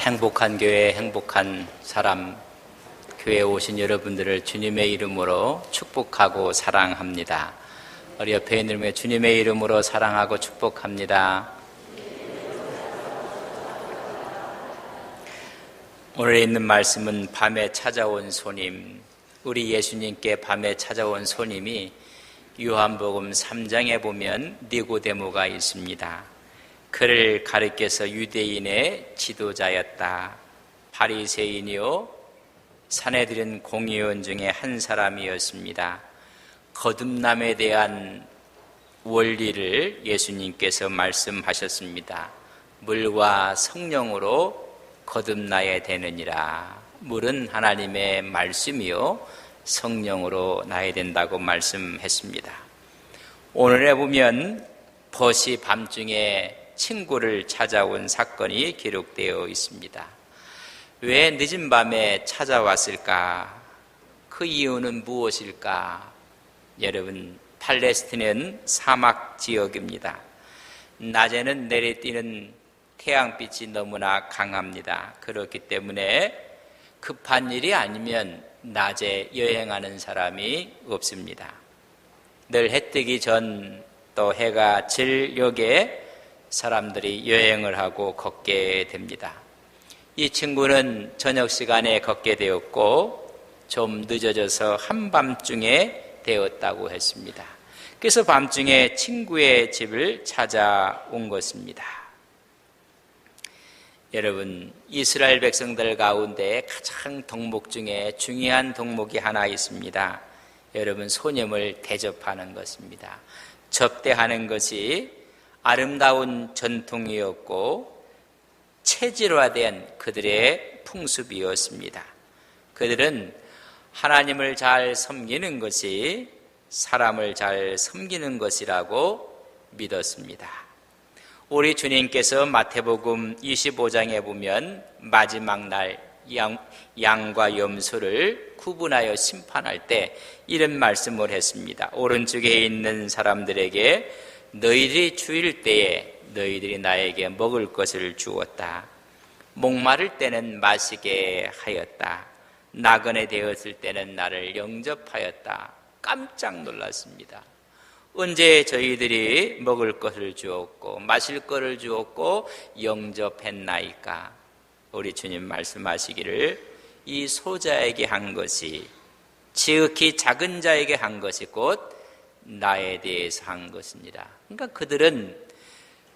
행복한 교회, 행복한 사람, 교회에 오신 여러분들을 주님의 이름으로 축복하고 사랑합니다. 우리 옆에 있는 분에 주님의 이름으로 사랑하고 축복합니다. 오늘 있는 말씀은 밤에 찾아온 손님, 우리 예수님께 밤에 찾아온 손님이 요한복음 3장에 보면 니고데모가 있습니다. 그를 가리켜서 유대인의 지도자였다. 바리새인이요 사내들은 공의원 중에 한 사람이었습니다. 거듭남에 대한 원리를 예수님께서 말씀하셨습니다. 물과 성령으로 거듭나야 되느니라. 물은 하나님의 말씀이요 성령으로 나야 된다고 말씀했습니다. 오늘에 보면 벗이 밤중에 친구를 찾아온 사건이 기록되어 있습니다. 왜 늦은 밤에 찾아왔을까? 그 이유는 무엇일까? 여러분, 팔레스틴은 사막 지역입니다. 낮에는 내리쬐는 태양빛이 너무나 강합니다. 그렇기 때문에 급한 일이 아니면 낮에 여행하는 사람이 없습니다. 늘 해 뜨기 전 또 해가 질 역에 사람들이 여행을 하고 걷게 됩니다. 이 친구는 저녁 시간에 걷게 되었고 좀 늦어져서 한밤중에 되었다고 했습니다. 그래서 밤중에 친구의 집을 찾아온 것입니다. 여러분, 이스라엘 백성들 가운데 가장 덕목 중에 중요한 덕목이 하나 있습니다. 여러분, 손님을 대접하는 것입니다. 접대하는 것이 아름다운 전통이었고 체질화된 그들의 풍습이었습니다. 그들은 하나님을 잘 섬기는 것이 사람을 잘 섬기는 것이라고 믿었습니다. 우리 주님께서 마태복음 25장에 보면 마지막 날 양과 염소를 구분하여 심판할 때 이런 말씀을 했습니다. 오른쪽에 있는 사람들에게 너희들이 주일 때에 너희들이 나에게 먹을 것을 주었다. 목마를 때는 마시게 하였다. 나그네 되었을 때는 나를 영접하였다. 깜짝 놀랐습니다. 언제 저희들이 먹을 것을 주었고 마실 것을 주었고 영접했나이까? 우리 주님 말씀하시기를 이 소자에게 한 것이 지극히 작은 자에게 한 것이 곧 나에 대해서 한 것이니라. 그러니까 그들은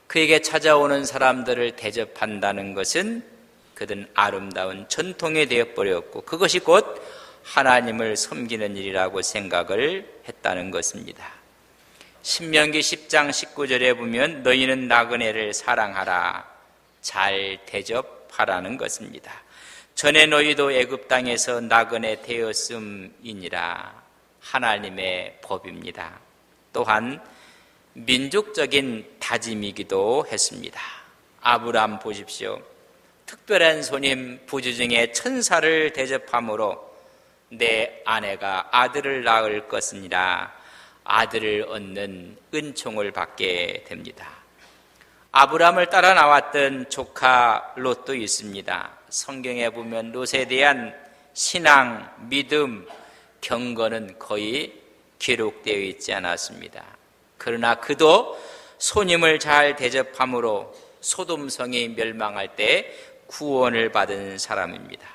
그에게 찾아오는 사람들을 대접한다는 것은 그들은 아름다운 전통이 되어버렸고 그것이 곧 하나님을 섬기는 일이라고 생각을 했다는 것입니다. 신명기 10장 19절에 보면 너희는 나그네를 사랑하라, 잘 대접하라는 것입니다. 전에 너희도 애굽 땅에서 나그네 되었음이니라. 하나님의 법입니다. 또한 민족적인 다짐이기도 했습니다. 아브라함 보십시오. 특별한 손님 부주 중에 천사를 대접함으로 내 아내가 아들을 낳을 것이니라. 아들을 얻는 은총을 받게 됩니다. 아브라함을 따라 나왔던 조카 롯도 있습니다. 성경에 보면 롯에 대한 신앙, 믿음, 경건은 거의 기록되어 있지 않았습니다. 그러나 그도 손님을 잘 대접함으로 소돔성이 멸망할 때 구원을 받은 사람입니다.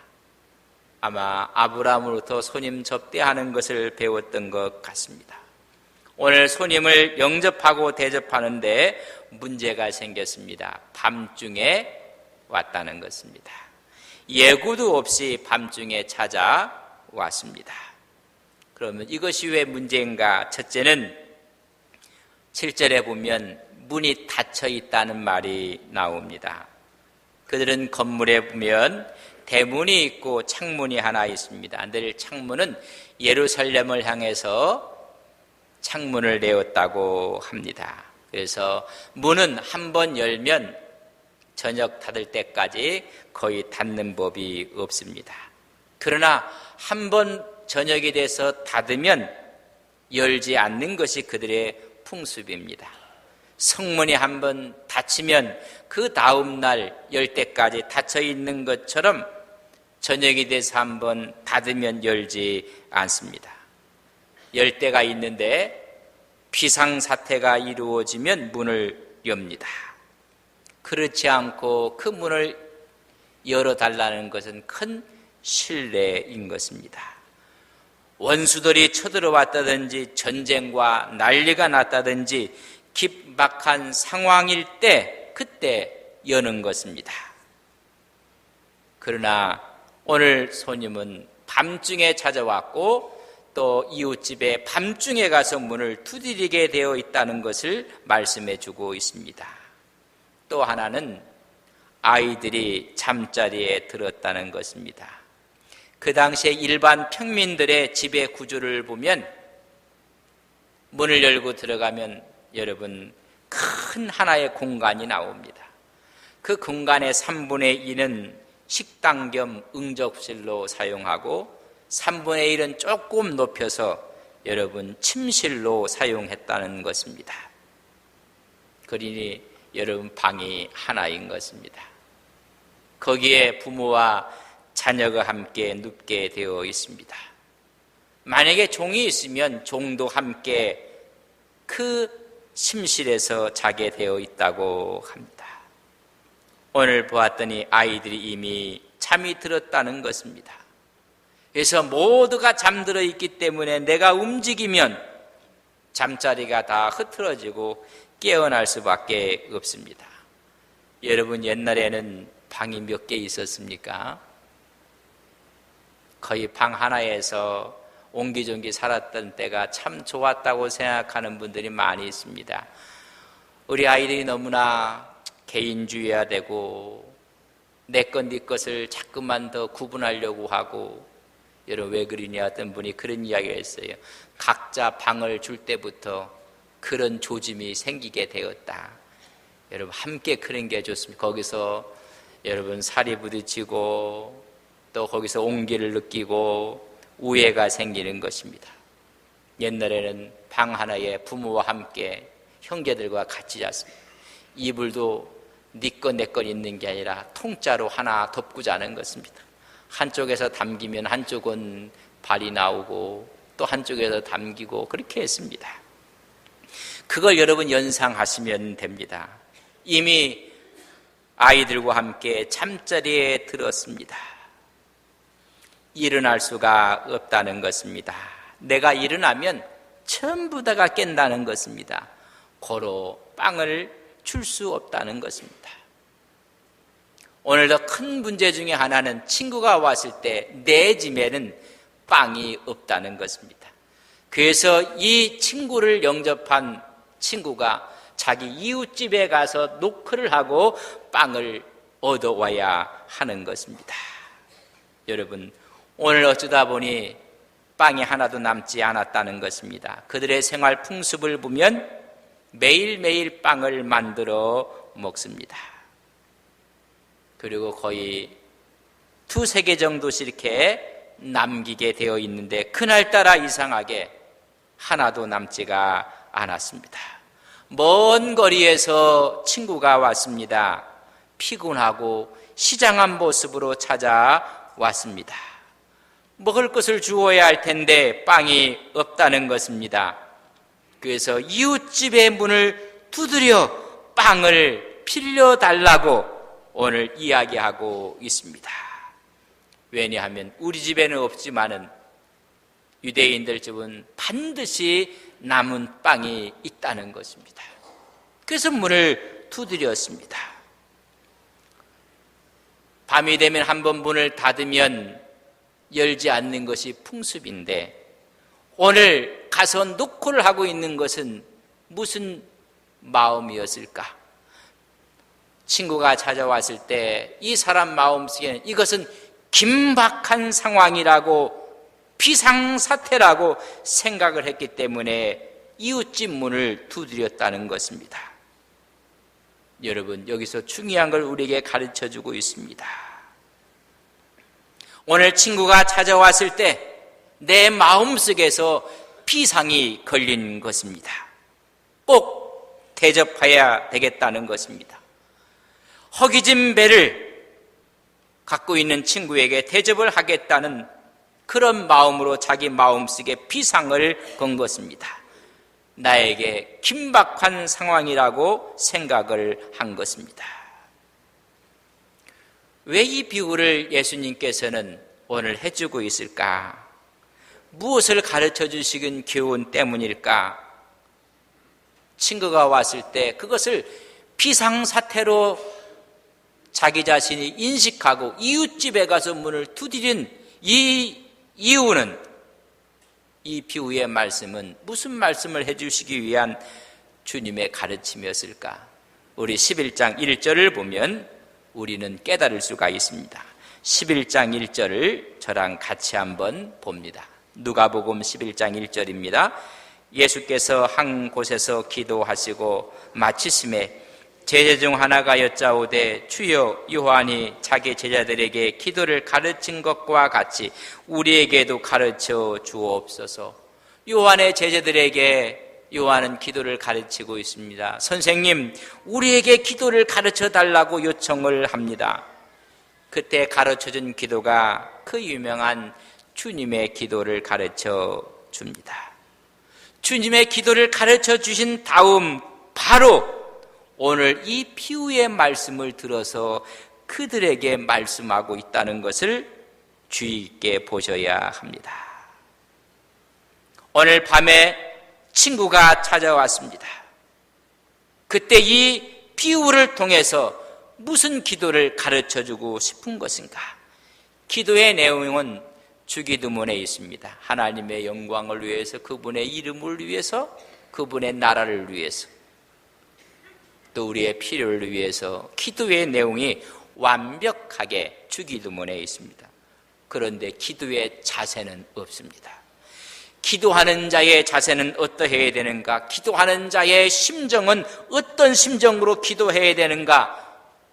아마 아브라함으로부터 손님 접대하는 것을 배웠던 것 같습니다. 오늘 손님을 영접하고 대접하는데 문제가 생겼습니다. 밤중에 왔다는 것입니다. 예고도 없이 밤중에 찾아왔습니다. 그러면 이것이 왜 문제인가? 첫째는 7절에 보면 문이 닫혀 있다는 말이 나옵니다. 그들은 건물에 보면 대문이 있고 창문이 하나 있습니다. 늘 창문은 예루살렘을 향해서 창문을 내었다고 합니다. 그래서 문은 한 번 열면 저녁 닫을 때까지 거의 닫는 법이 없습니다. 그러나 한 번 저녁이 돼서 닫으면 열지 않는 것이 그들의 풍습입니다. 성문이 한번 닫히면 그 다음 날 열 때까지 닫혀 있는 것처럼 저녁이 돼서 한번 닫으면 열지 않습니다. 열 때가 있는데 비상사태가 이루어지면 문을 엽니다. 그렇지 않고 그 문을 열어달라는 것은 큰 신뢰인 것입니다. 원수들이 쳐들어왔다든지 전쟁과 난리가 났다든지 긴박한 상황일 때 그때 여는 것입니다. 그러나 오늘 손님은 밤중에 찾아왔고 또 이웃집에 밤중에 가서 문을 두드리게 되어 있다는 것을 말씀해 주고 있습니다. 또 하나는 아이들이 잠자리에 들었다는 것입니다. 그 당시에 일반 평민들의 집의 구조를 보면 문을 열고 들어가면 여러분 큰 하나의 공간이 나옵니다. 그 공간의 3분의 2는 식당 겸 응접실로 사용하고 3분의 1은 조금 높여서 여러분 침실로 사용했다는 것입니다. 그러니 여러분 방이 하나인 것입니다. 거기에 부모와 자녀가 함께 눕게 되어 있습니다. 만약에 종이 있으면 종도 함께 그 침실에서 자게 되어 있다고 합니다. 오늘 보았더니 아이들이 이미 잠이 들었다는 것입니다. 그래서 모두가 잠들어 있기 때문에 내가 움직이면 잠자리가 다 흐트러지고 깨어날 수밖에 없습니다. 여러분 옛날에는 방이 몇 개 있었습니까? 거의 방 하나에서 옹기종기 살았던 때가 참 좋았다고 생각하는 분들이 많이 있습니다. 우리 아이들이 너무나 개인주의해야 되고 내 것 네 것을 자꾸만 더 구분하려고 하고 여러분 왜 그러냐 어떤 분이 그런 이야기를 했어요. 각자 방을 줄 때부터 그런 조짐이 생기게 되었다. 여러분 함께 그런 게 좋습니다. 거기서 여러분 살이 부딪히고 또 거기서 온기를 느끼고 우애가 생기는 것입니다. 옛날에는 방 하나에 부모와 함께 형제들과 같이 잤습니다. 이불도 네 것 내 것 있는 게 아니라 통짜로 하나 덮고 자는 것입니다. 한쪽에서 담기면 한쪽은 발이 나오고 또 한쪽에서 담기고 그렇게 했습니다. 그걸 여러분 연상하시면 됩니다. 이미 아이들과 함께 잠자리에 들었습니다. 일어날 수가 없다는 것입니다. 내가 일어나면 전부 다가 깬다는 것입니다. 고로 빵을 줄 수 없다는 것입니다. 오늘도 큰 문제 중에 하나는 친구가 왔을 때 내 집에는 빵이 없다는 것입니다. 그래서 이 친구를 영접한 친구가 자기 이웃집에 가서 노크를 하고 빵을 얻어와야 하는 것입니다. 여러분 오늘 어쩌다 보니 빵이 하나도 남지 않았다는 것입니다. 그들의 생활 풍습을 보면 매일매일 빵을 만들어 먹습니다. 그리고 거의 2-3개 정도씩 이렇게 남기게 되어 있는데 그날따라 이상하게 하나도 남지가 않았습니다. 먼 거리에서 친구가 왔습니다. 피곤하고 시장한 모습으로 찾아왔습니다. 먹을 것을 주어야 할 텐데 빵이 없다는 것입니다. 그래서 이웃집의 문을 두드려 빵을 빌려달라고 오늘 이야기하고 있습니다. 왜냐하면 우리 집에는 없지만은 유대인들 집은 반드시 남은 빵이 있다는 것입니다. 그래서 문을 두드렸습니다. 밤이 되면 한번 문을 닫으면 열지 않는 것이 풍습인데 오늘 가서 노크를 하고 있는 것은 무슨 마음이었을까? 친구가 찾아왔을 때 이 사람 마음속에는 이것은 긴박한 상황이라고 비상사태라고 생각을 했기 때문에 이웃집 문을 두드렸다는 것입니다. 여러분 여기서 중요한 걸 우리에게 가르쳐주고 있습니다. 오늘 친구가 찾아왔을 때 내 마음속에서 비상이 걸린 것입니다. 꼭 대접해야 되겠다는 것입니다. 허기진 배를 갖고 있는 친구에게 대접을 하겠다는 그런 마음으로 자기 마음속에 비상을 건 것입니다. 나에게 긴박한 상황이라고 생각을 한 것입니다. 왜 이 비유를 예수님께서는 오늘 해주고 있을까? 무엇을 가르쳐 주시긴 교훈 때문일까? 친구가 왔을 때 그것을 비상사태로 자기 자신이 인식하고 이웃집에 가서 문을 두드린 이 이유는, 이 비유의 말씀은 무슨 말씀을 해주시기 위한 주님의 가르침이었을까? 우리 11장 1절을 보면 우리는 깨달을 수가 있습니다. 11장 1절을 저랑 같이 한번 봅니다. 누가복음 11장 1절입니다. 예수께서 한 곳에서 기도하시고 마치심에 제자 중 하나가 여짜오되 주여, 요한이 자기 제자들에게 기도를 가르친 것과 같이 우리에게도 가르쳐 주옵소서. 요한의 제자들에게 요한은 기도를 가르치고 있습니다. 선생님, 우리에게 기도를 가르쳐 달라고 요청을 합니다. 그때 가르쳐준 기도가 그 유명한 주님의 기도를 가르쳐 줍니다. 주님의 기도를 가르쳐 주신 다음 바로 오늘 이 비유의 말씀을 들어서 그들에게 말씀하고 있다는 것을 주의 있게 보셔야 합니다. 오늘 밤에 친구가 찾아왔습니다. 그때 이 비유를 통해서 무슨 기도를 가르쳐주고 싶은 것인가? 기도의 내용은 주기도문에 있습니다. 하나님의 영광을 위해서, 그분의 이름을 위해서, 그분의 나라를 위해서, 또 우리의 필요를 위해서 기도의 내용이 완벽하게 주기도문에 있습니다. 그런데 기도의 자세는 없습니다. 기도하는 자의 자세는 어떠해야 되는가? 기도하는 자의 심정은 어떤 심정으로 기도해야 되는가?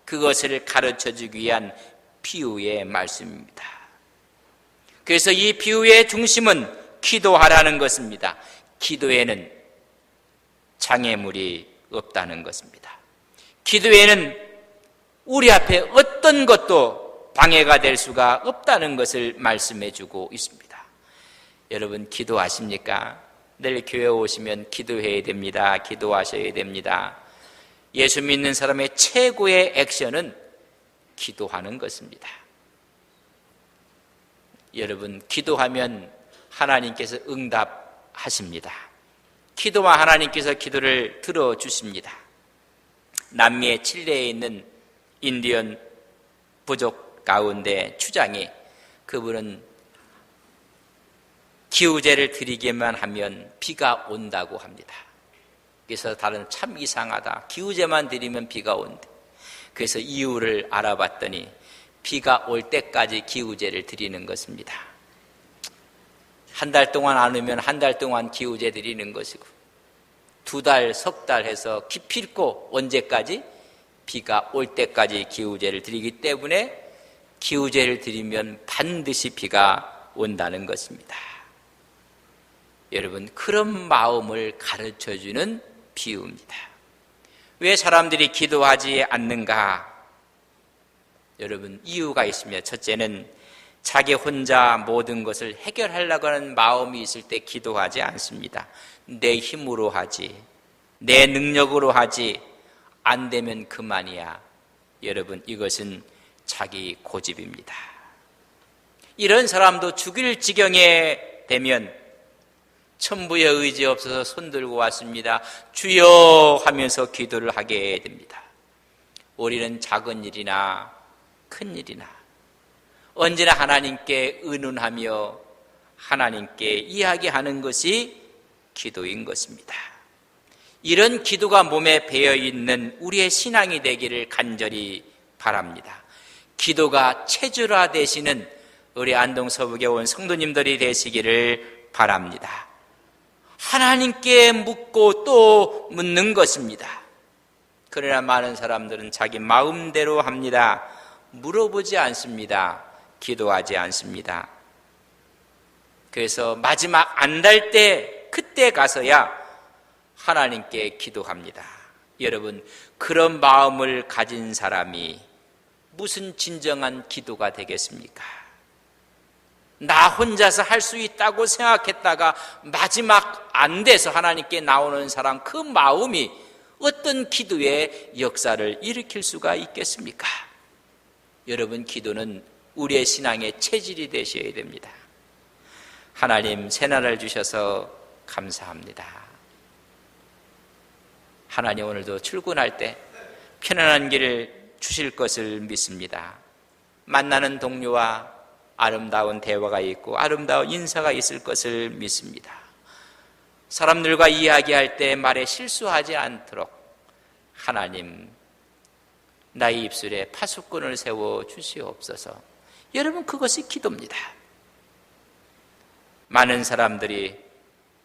그것을 가르쳐주기 위한 비유의 말씀입니다. 그래서 이 비유의 중심은 기도하라는 것입니다. 기도에는 장애물이 없다는 것입니다. 기도에는 우리 앞에 어떤 것도 방해가 될 수가 없다는 것을 말씀해 주고 있습니다. 여러분, 기도하십니까? 내일 교회 오시면 기도해야 됩니다. 기도하셔야 됩니다. 예수 믿는 사람의 최고의 액션은 기도하는 것입니다. 여러분, 기도하면 하나님께서 응답하십니다. 기도와 하나님께서 기도를 들어주십니다. 남미의 칠레에 있는 인디언 부족 가운데 추장이, 그분은 기우제를 드리기만 하면 비가 온다고 합니다. 그래서 다른 참 이상하다, 기우제만 드리면 비가 온대. 그래서 이유를 알아봤더니 비가 올 때까지 기우제를 드리는 것입니다. 한 달 동안 안 오면 한 달 동안 기우제 드리는 것이고, 2달, 석 달 해서 기필코 언제까지? 비가 올 때까지 기우제를 드리기 때문에 기우제를 드리면 반드시 비가 온다는 것입니다. 여러분, 그런 마음을 가르쳐주는 비유입니다. 왜 사람들이 기도하지 않는가? 여러분, 이유가 있습니다. 첫째는 자기 혼자 모든 것을 해결하려고 하는 마음이 있을 때 기도하지 않습니다. 내 힘으로 하지, 내 능력으로 하지, 안 되면 그만이야. 여러분, 이것은 자기 고집입니다. 이런 사람도 죽일 지경에 되면 천부의 의지 없어서 손들고 왔습니다. 주여 하면서 기도를 하게 됩니다. 우리는 작은 일이나 큰 일이나 언제나 하나님께 의논하며 하나님께 이야기하는 것이 기도인 것입니다. 이런 기도가 몸에 배어있는 우리의 신앙이 되기를 간절히 바랍니다. 기도가 체질화되시는 우리 안동 서북에 온 성도님들이 되시기를 바랍니다. 하나님께 묻고 또 묻는 것입니다. 그러나 많은 사람들은 자기 마음대로 합니다. 물어보지 않습니다. 기도하지 않습니다. 그래서 마지막 안달 때, 그때 가서야 하나님께 기도합니다. 여러분, 그런 마음을 가진 사람이 무슨 진정한 기도가 되겠습니까? 나 혼자서 할 수 있다고 생각했다가 마지막 안 돼서 하나님께 나오는 사람, 그 마음이 어떤 기도의 역사를 일으킬 수가 있겠습니까? 여러분, 기도는 우리의 신앙의 체질이 되셔야 됩니다. 하나님, 새날을 주셔서 감사합니다. 하나님, 오늘도 출근할 때 편안한 길을 주실 것을 믿습니다. 만나는 동료와 아름다운 대화가 있고 아름다운 인사가 있을 것을 믿습니다. 사람들과 이야기할 때 말에 실수하지 않도록 하나님, 나의 입술에 파수꾼을 세워 주시옵소서. 여러분, 그것이 기도입니다. 많은 사람들이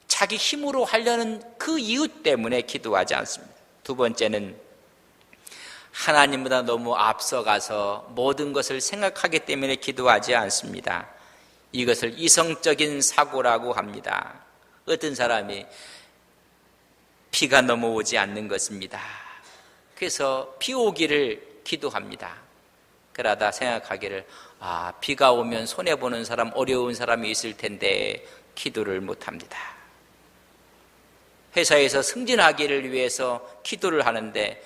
자기 힘으로 하려는 그 이유 때문에 기도하지 않습니다. 두 번째는 하나님보다 너무 앞서가서 모든 것을 생각하기 때문에 기도하지 않습니다. 이것을 이성적인 사고라고 합니다. 어떤 사람이 비가 넘어오지 않는 것입니다. 그래서 비 오기를 기도합니다. 그러다 생각하기를, 비가 오면 손해보는 사람, 어려운 사람이 있을 텐데 기도를 못합니다. 회사에서 승진하기를 위해서 기도를 하는데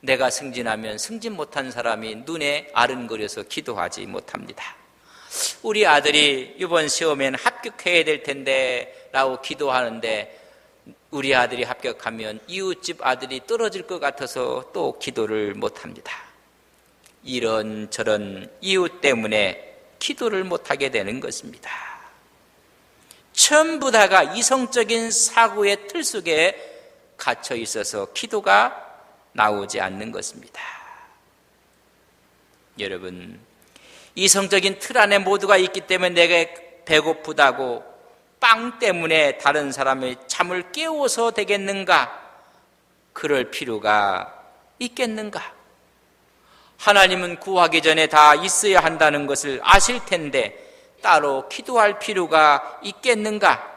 내가 승진하면 승진 못한 사람이 눈에 아른거려서 기도하지 못합니다. 우리 아들이 이번 시험에는 합격해야 될 텐데 라고 기도하는데 우리 아들이 합격하면 이웃집 아들이 떨어질 것 같아서 또 기도를 못합니다. 이런저런 이유 때문에 기도를 못하게 되는 것입니다. 전부 다가 이성적인 사고의 틀 속에 갇혀 있어서 기도가 나오지 않는 것입니다. 여러분, 이성적인 틀 안에 모두가 있기 때문에 내가 배고프다고 빵 때문에 다른 사람의 잠을 깨워서 되겠는가? 그럴 필요가 있겠는가? 하나님은 구하기 전에 다 있어야 한다는 것을 아실 텐데 따로 기도할 필요가 있겠는가?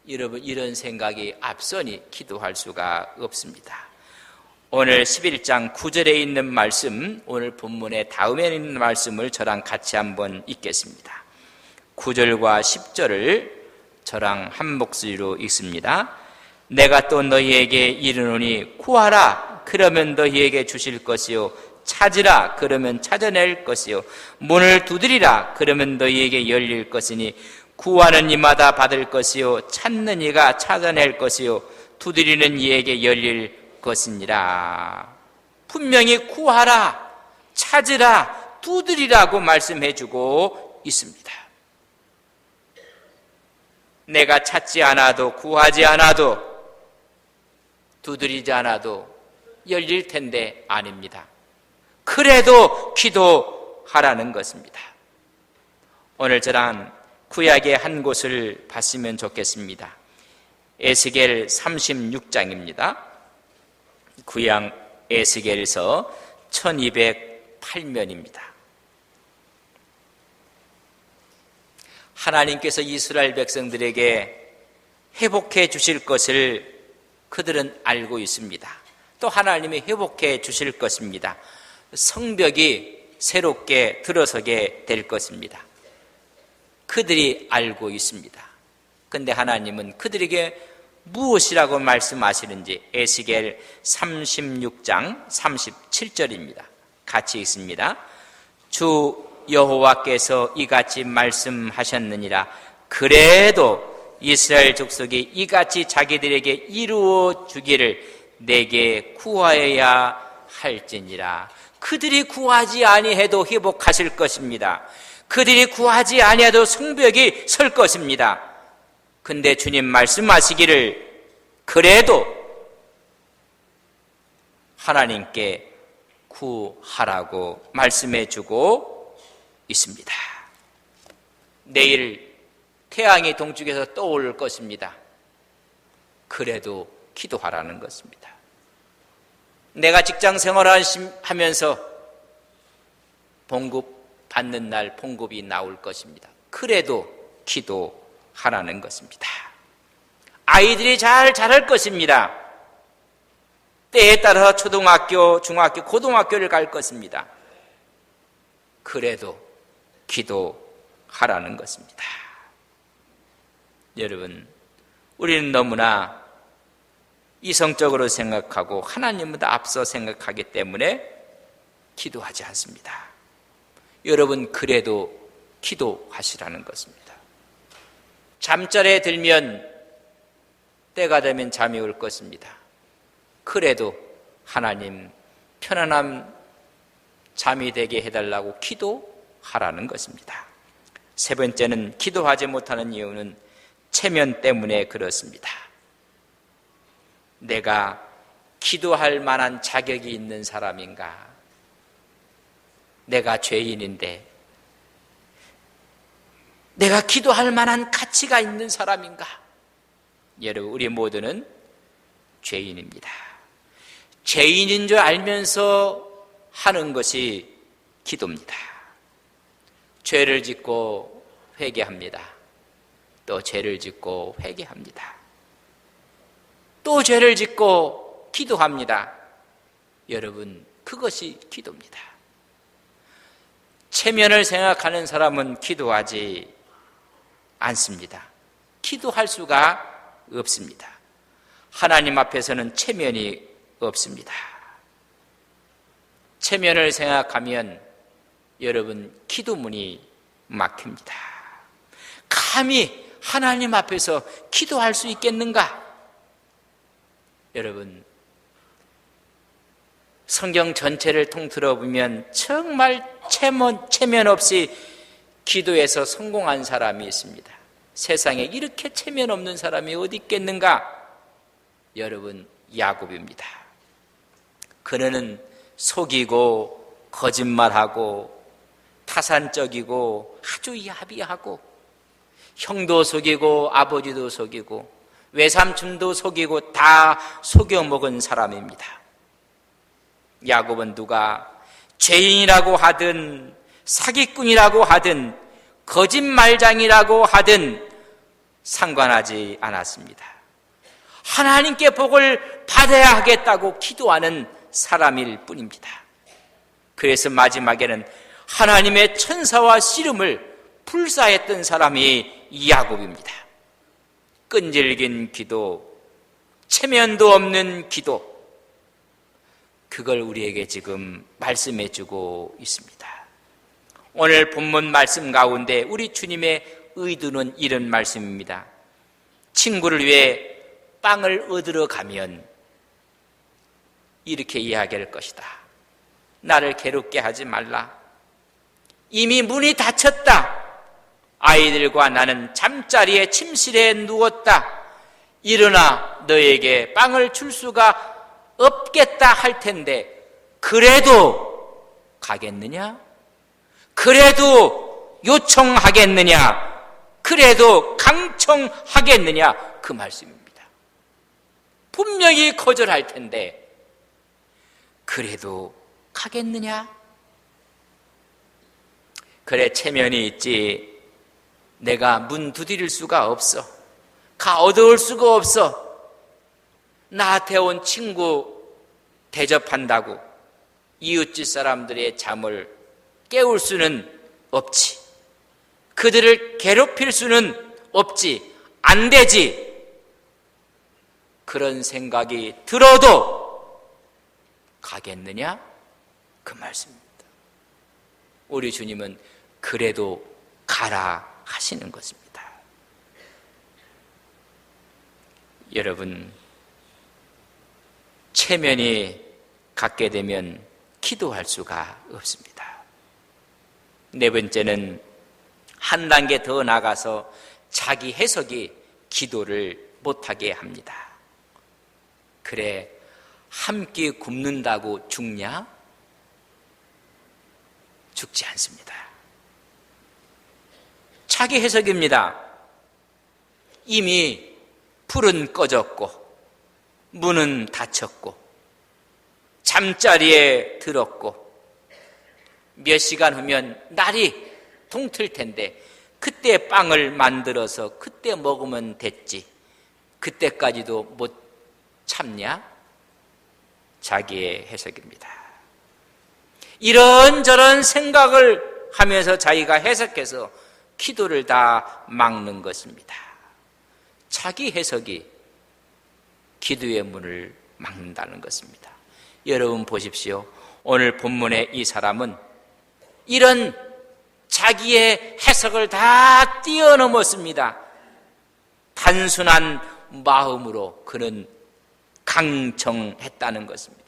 여러분, 이런 생각이 앞서니 기도할 수가 없습니다. 오늘 11장 9절에 있는 말씀, 오늘 본문의 다음에 있는 말씀을 저랑 같이 한번 읽겠습니다. 9절과 10절을 저랑 한 목소리로 읽습니다. 내가 또 너희에게 이르노니 구하라 그러면 너희에게 주실 것이요 찾으라 그러면 찾아낼 것이요 문을 두드리라 그러면 너희에게 열릴 것이니 구하는 이마다 받을 것이요 찾는 이가 찾아낼 것이요 두드리는 이에게 열릴 것이니라. 분명히 구하라, 찾으라, 두드리라고 말씀해주고 있습니다. 내가 찾지 않아도, 구하지 않아도, 두드리지 않아도 열릴 텐데 아닙니다. 그래도 기도하라는 것입니다. 오늘 저랑 구약의 한 곳을 봤으면 좋겠습니다. 에스겔 36장입니다. 구약 에스겔서 1208면입니다. 하나님께서 이스라엘 백성들에게 회복해 주실 것을 그들은 알고 있습니다. 또 하나님이 회복해 주실 것입니다. 성벽이 새롭게 들어서게 될 것입니다. 그들이 알고 있습니다. 그런데 하나님은 그들에게 무엇이라고 말씀하시는지 에스겔 36장 37절입니다. 같이 읽습니다. 주 여호와께서 이같이 말씀하셨느니라. 그래도 이스라엘 족속이 이같이 자기들에게 이루어 주기를 내게 구하여야 할지니라. 그들이 구하지 아니해도 회복하실 것입니다. 그들이 구하지 아니해도 성벽이 설 것입니다. 근데 주님 말씀하시기를 그래도 하나님께 구하라고 말씀해 주고 있습니다. 내일 태양이 동쪽에서 떠오를 것입니다. 그래도 기도하라는 것입니다. 내가 직장 생활하면서 봉급 받는 날 봉급이 나올 것입니다. 그래도 기도하라는 것입니다. 아이들이 잘 자랄 것입니다. 때에 따라서 초등학교, 중학교, 고등학교를 갈 것입니다. 그래도 기도하라는 것입니다. 여러분, 우리는 너무나 이성적으로 생각하고 하나님보다 앞서 생각하기 때문에 기도하지 않습니다. 여러분, 그래도 기도하시라는 것입니다. 잠자리에 들면 때가 되면 잠이 올 것입니다. 그래도 하나님 편안한 잠이 되게 해달라고 기도하라는 것입니다. 세 번째는 기도하지 못하는 이유는 체면 때문에 그렇습니다. 내가 기도할 만한 자격이 있는 사람인가? 내가 죄인인데 내가 기도할 만한 가치가 있는 사람인가? 여러분, 우리 모두는 죄인입니다. 죄인인 줄 알면서 하는 것이 기도입니다. 죄를 짓고 회개합니다. 또 죄를 짓고 회개합니다. 또 죄를 짓고 기도합니다. 여러분, 그것이 기도입니다. 체면을 생각하는 사람은 기도하지 않습니다. 기도할 수가 없습니다. 하나님 앞에서는 체면이 없습니다. 체면을 생각하면 여러분, 기도문이 막힙니다. 감히 하나님 앞에서 기도할 수 있겠는가? 여러분, 성경 전체를 통틀어 보면 정말 체면 없이 기도에서 성공한 사람이 있습니다. 세상에 이렇게 체면 없는 사람이 어디 있겠는가? 여러분, 야곱입니다. 그는 속이고 거짓말하고 타산적이고 아주 야비하고 형도 속이고 아버지도 속이고 외삼촌도 속이고 다 속여먹은 사람입니다. 야곱은 누가 죄인이라고 하든 사기꾼이라고 하든 거짓말장이라고 하든 상관하지 않았습니다. 하나님께 복을 받아야 하겠다고 기도하는 사람일 뿐입니다. 그래서 마지막에는 하나님의 천사와 씨름을 불사했던 사람이 야곱입니다. 끈질긴 기도, 체면도 없는 기도, 그걸 우리에게 지금 말씀해 주고 있습니다. 오늘 본문 말씀 가운데 우리 주님의 의도는 이런 말씀입니다. 친구를 위해 빵을 얻으러 가면 이렇게 이야기할 것이다. 나를 괴롭게 하지 말라. 이미 문이 닫혔다. 아이들과 나는 잠자리에 침실에 누웠다. 일어나 너에게 빵을 줄 수가 없겠다 할 텐데 그래도 가겠느냐? 그래도 요청하겠느냐? 그래도 강청하겠느냐? 그 말씀입니다. 분명히 거절할 텐데 그래도 가겠느냐? 그래, 체면이 있지. 내가 문 두드릴 수가 없어. 가 얻어올 수가 없어. 나한테 온 친구 대접한다고 이웃집 사람들의 잠을 깨울 수는 없지. 그들을 괴롭힐 수는 없지. 안 되지. 그런 생각이 들어도 가겠느냐? 그 말씀입니다. 우리 주님은 그래도 가라 하시는 것입니다. 여러분, 체면이 갖게 되면 기도할 수가 없습니다. 네 번째는 한 단계 더 나가서 자기 해석이 기도를 못하게 합니다. 그래, 한 끼 굶는다고 죽냐? 죽지 않습니다. 자기 해석입니다. 이미 불은 꺼졌고 문은 닫혔고 잠자리에 들었고 몇 시간 후면 날이 동틀 텐데 그때 빵을 만들어서 그때 먹으면 됐지. 그때까지도 못 참냐? 자기의 해석입니다. 이런저런 생각을 하면서 자기가 해석해서 기도를 다 막는 것입니다. 자기 해석이 기도의 문을 막는다는 것입니다. 여러분 보십시오. 오늘 본문의 이 사람은 이런 자기의 해석을 다 뛰어넘었습니다. 단순한 마음으로 그는 강청했다는 것입니다.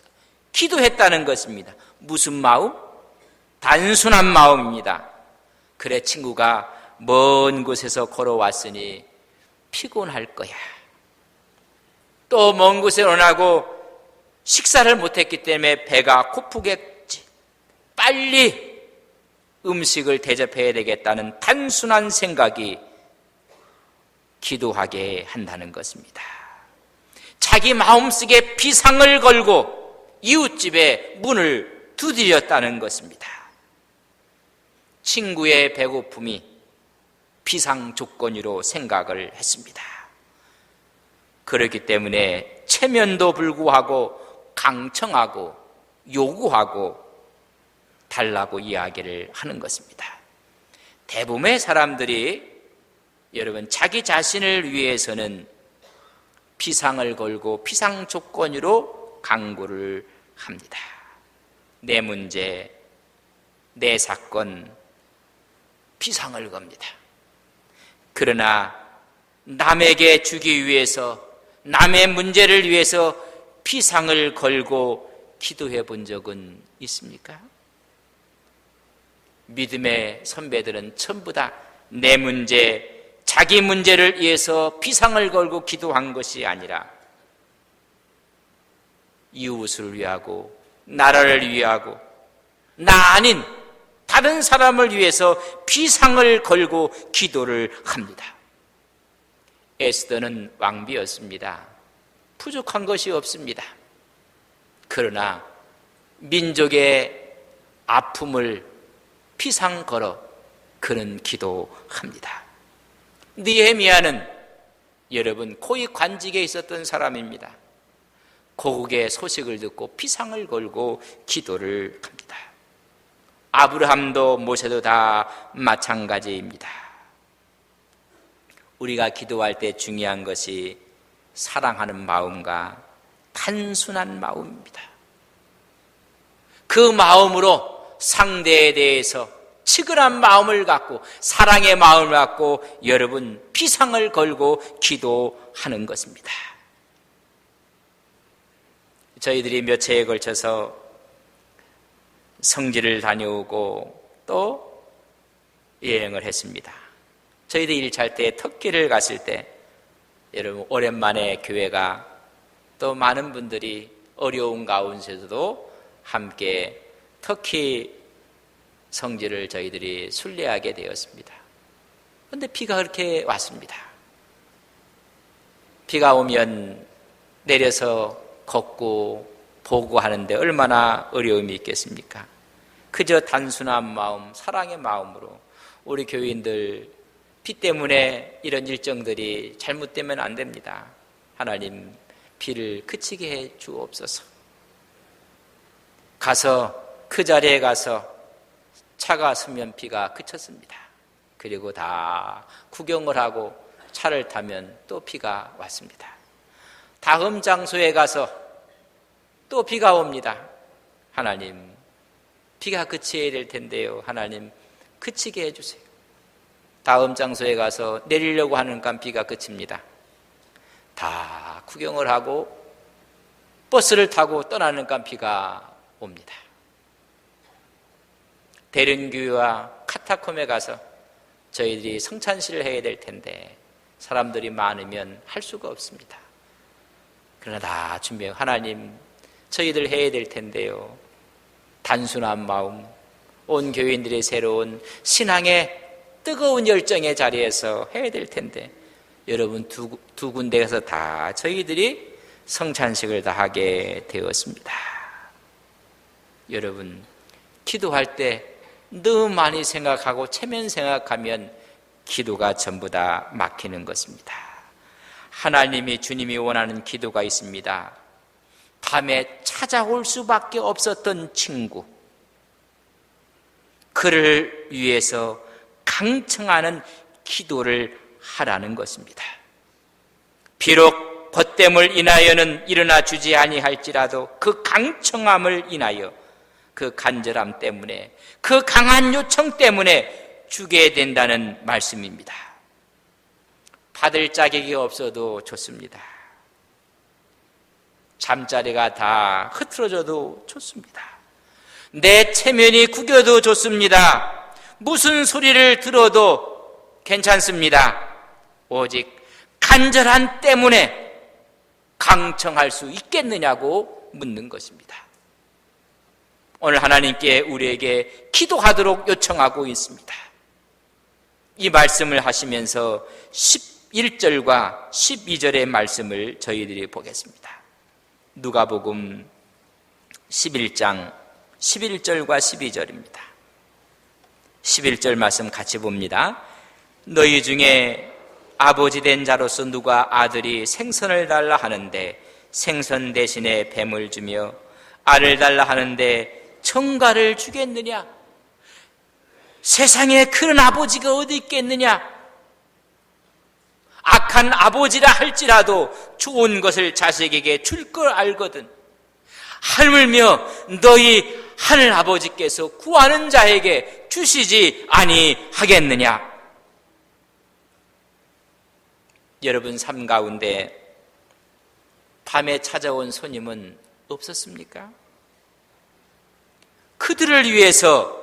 기도했다는 것입니다. 무슨 마음? 단순한 마음입니다. 그래, 친구가 먼 곳에서 걸어왔으니 피곤할 거야. 또 먼 곳에 오나고 식사를 못했기 때문에 배가 고프겠지. 빨리 음식을 대접해야 되겠다는 단순한 생각이 기도하게 한다는 것입니다. 자기 마음속에 비상을 걸고 이웃집에 문을 두드렸다는 것입니다. 친구의 배고픔이 비상 조건으로 생각을 했습니다. 그렇기 때문에 체면도 불구하고 강청하고 요구하고 달라고 이야기를 하는 것입니다. 대부분의 사람들이 여러분 자기 자신을 위해서는 비상을 걸고 비상 조건으로 강구를 합니다. 내 문제, 내 사건, 비상을 겁니다. 그러나 남에게 주기 위해서, 남의 문제를 위해서 비상을 걸고 기도해 본 적은 있습니까? 믿음의 선배들은 전부 다 내 문제, 자기 문제를 위해서 비상을 걸고 기도한 것이 아니라 이웃을 위하고 나라를 위하고 나 아닌 다른 사람을 위해서 비상을 걸고 기도를 합니다. 에스더는 왕비였습니다. 부족한 것이 없습니다. 그러나 민족의 아픔을 비상 걸어 그는 기도합니다. 느헤미야는 여러분 고위 관직에 있었던 사람입니다. 고국의 소식을 듣고 비상을 걸고 기도를 합니다. 아브라함도 모세도 다 마찬가지입니다. 우리가 기도할 때 중요한 것이 사랑하는 마음과 단순한 마음입니다. 그 마음으로 상대에 대해서 치근한 마음을 갖고 사랑의 마음을 갖고 여러분 비상을 걸고 기도하는 것입니다. 저희들이 몇 해에 걸쳐서 성지를 다녀오고 또 여행을 했습니다. 저희들 일차할 때 터키를 갔을 때 여러분 오랜만에 교회가 또 많은 분들이 어려운 가운데서도 함께 터키 성지를 저희들이 순례하게 되었습니다. 그런데 비가 그렇게 왔습니다. 비가 오면 내려서 걷고 보고 하는데 얼마나 어려움이 있겠습니까? 그저 단순한 마음, 사랑의 마음으로 우리 교인들 비 때문에 이런 일정들이 잘못되면 안 됩니다. 하나님 비를 그치게 해 주옵소서. 가서 그 자리에 가서 차가 서면 비가 그쳤습니다. 그리고 다 구경을 하고 차를 타면 또 비가 왔습니다. 다음 장소에 가서 또 비가 옵니다. 하나님, 비가 그쳐야 될 텐데요. 하나님, 그치게 해주세요. 다음 장소에 가서 내리려고 하는간 비가 그칩니다. 다 구경을 하고 버스를 타고 떠나는간 비가 옵니다. 대륜교회와 카타콤에 가서 저희들이 성찬식을 해야 될 텐데 사람들이 많으면 할 수가 없습니다. 그러나 다 준비하고 하나님 저희들 해야 될 텐데요. 단순한 마음, 온 교인들의 새로운 신앙의 뜨거운 열정의 자리에서 해야 될 텐데 여러분 두 군데에서 다 저희들이 성찬식을 다 하게 되었습니다. 여러분 기도할 때 너무 많이 생각하고 체면 생각하면 기도가 전부 다 막히는 것입니다. 하나님이 주님이 원하는 기도가 있습니다. 밤에 찾아올 수밖에 없었던 친구, 그를 위해서 강청하는 기도를 하라는 것입니다. 비록 벗됨을 인하여는 일어나 주지 아니할지라도 그 강청함을 인하여, 그 간절함 때문에, 그 강한 요청 때문에 주게 된다는 말씀입니다. 받을 자격이 없어도 좋습니다. 잠자리가 다 흐트러져도 좋습니다. 내 체면이 구겨도 좋습니다. 무슨 소리를 들어도 괜찮습니다. 오직 간절함 때문에 강청할 수 있겠느냐고 묻는 것입니다. 오늘 하나님께 우리에게 기도하도록 요청하고 있습니다. 이 말씀을 하시면서 11절과 12절의 말씀을 저희들이 보겠습니다. 누가복음 11장 11절과 12절입니다. 11절 말씀 같이 봅니다. 너희 중에 아버지 된 자로서 누가 아들이 생선을 달라 하는데 생선 대신에 뱀을 주며 알을 달라 하는데 청가를 주겠느냐? 세상에 그런 아버지가 어디 있겠느냐? 악한 아버지라 할지라도 좋은 것을 자식에게 줄 걸 알거든. 하물며 너희 하늘 아버지께서 구하는 자에게 주시지 아니하겠느냐? 여러분 삶 가운데 밤에 찾아온 손님은 없었습니까? 그들을 위해서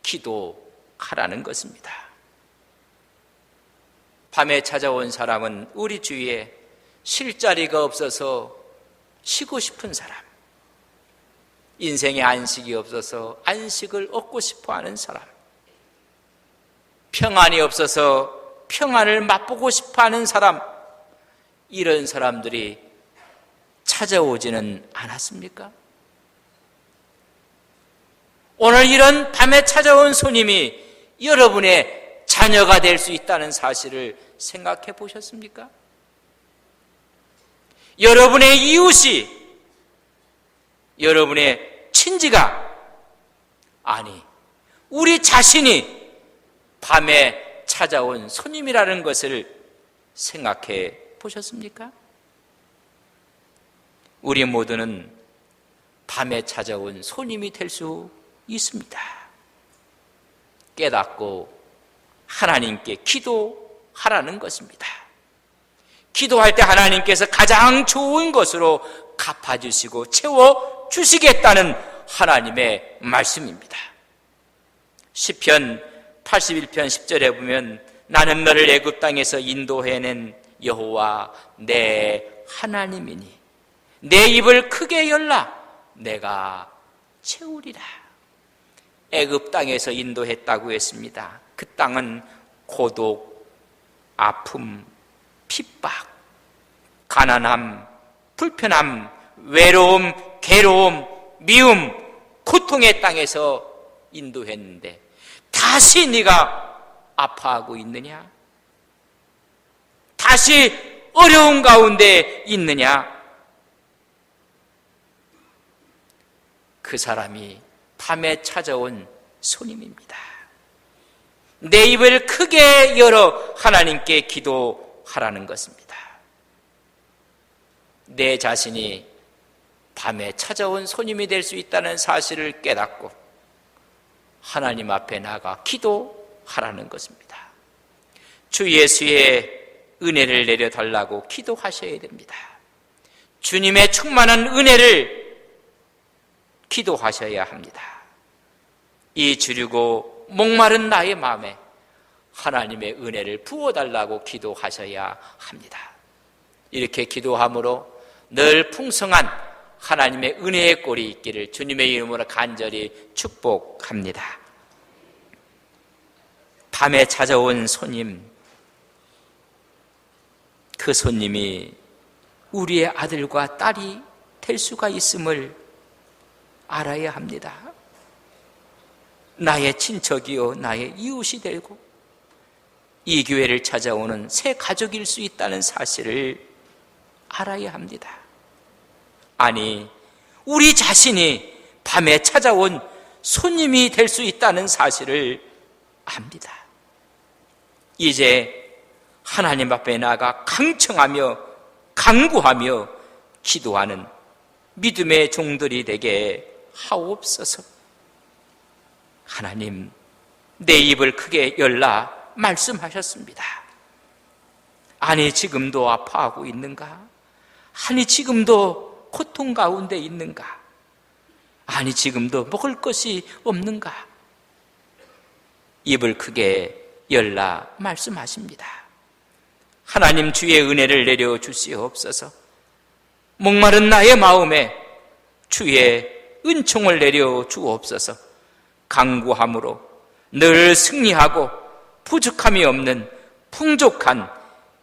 기도하라는 것입니다. 밤에 찾아온 사람은 우리 주위에 쉴 자리가 없어서 쉬고 싶은 사람, 인생에 안식이 없어서 안식을 얻고 싶어하는 사람, 평안이 없어서 평안을 맛보고 싶어하는 사람, 이런 사람들이 찾아오지는 않았습니까? 오늘 이런 밤에 찾아온 손님이 여러분의 자녀가 될 수 있다는 사실을 생각해 보셨습니까? 여러분의 이웃이, 여러분의 친지가, 아니 우리 자신이 밤에 찾아온 손님이라는 것을 생각해 보셨습니까? 우리 모두는 밤에 찾아온 손님이 될 수 있습니다. 깨닫고 하나님께 기도하라는 것입니다. 기도할 때 하나님께서 가장 좋은 것으로 갚아주시고 채워주시겠다는 하나님의 말씀입니다. 시편 81편 10절에 보면 나는 너를 애굽 땅에서 인도해낸 여호와 내 하나님이니 내 입을 크게 열라 내가 채우리라. 애굽 땅에서 인도했다고 했습니다. 그 땅은 고독, 아픔, 핍박, 가난함, 불편함, 외로움, 괴로움, 미움, 고통의 땅에서 인도했는데 다시 네가 아파하고 있느냐? 다시 어려운 가운데 있느냐? 그 사람이 밤에 찾아온 손님입니다. 내 입을 크게 열어 하나님께 기도하라는 것입니다. 내 자신이 밤에 찾아온 손님이 될 수 있다는 사실을 깨닫고 하나님 앞에 나가 기도하라는 것입니다. 주 예수의 은혜를 내려달라고 기도하셔야 됩니다. 주님의 충만한 은혜를 기도하셔야 합니다. 이 주류고 목마른 나의 마음에 하나님의 은혜를 부어달라고 기도하셔야 합니다. 이렇게 기도함으로 늘 풍성한 하나님의 은혜의 꼴이 있기를 주님의 이름으로 간절히 축복합니다. 밤에 찾아온 손님, 그 손님이 우리의 아들과 딸이 될 수가 있음을 알아야 합니다. 나의 친척이요 나의 이웃이 되고 이 교회를 찾아오는 새 가족일 수 있다는 사실을 알아야 합니다. 아니, 우리 자신이 밤에 찾아온 손님이 될 수 있다는 사실을 압니다. 이제 하나님 앞에 나아가 강청하며 간구하며 기도하는 믿음의 종들이 되게 하옵소서. 하나님, 내 입을 크게 열라 말씀하셨습니다. 아니, 지금도 아파하고 있는가? 아니, 지금도 고통 가운데 있는가? 아니, 지금도 먹을 것이 없는가? 입을 크게 열라 말씀하십니다. 하나님, 주의 은혜를 내려 주시옵소서. 목마른 나의 마음에 주의 은총을 내려 주옵소서. 간구함으로 늘 승리하고 부족함이 없는 풍족한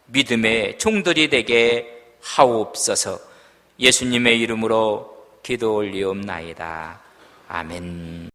믿음의 종들이 되게 하옵소서. 예수님의 이름으로 기도 올리옵나이다. 아멘.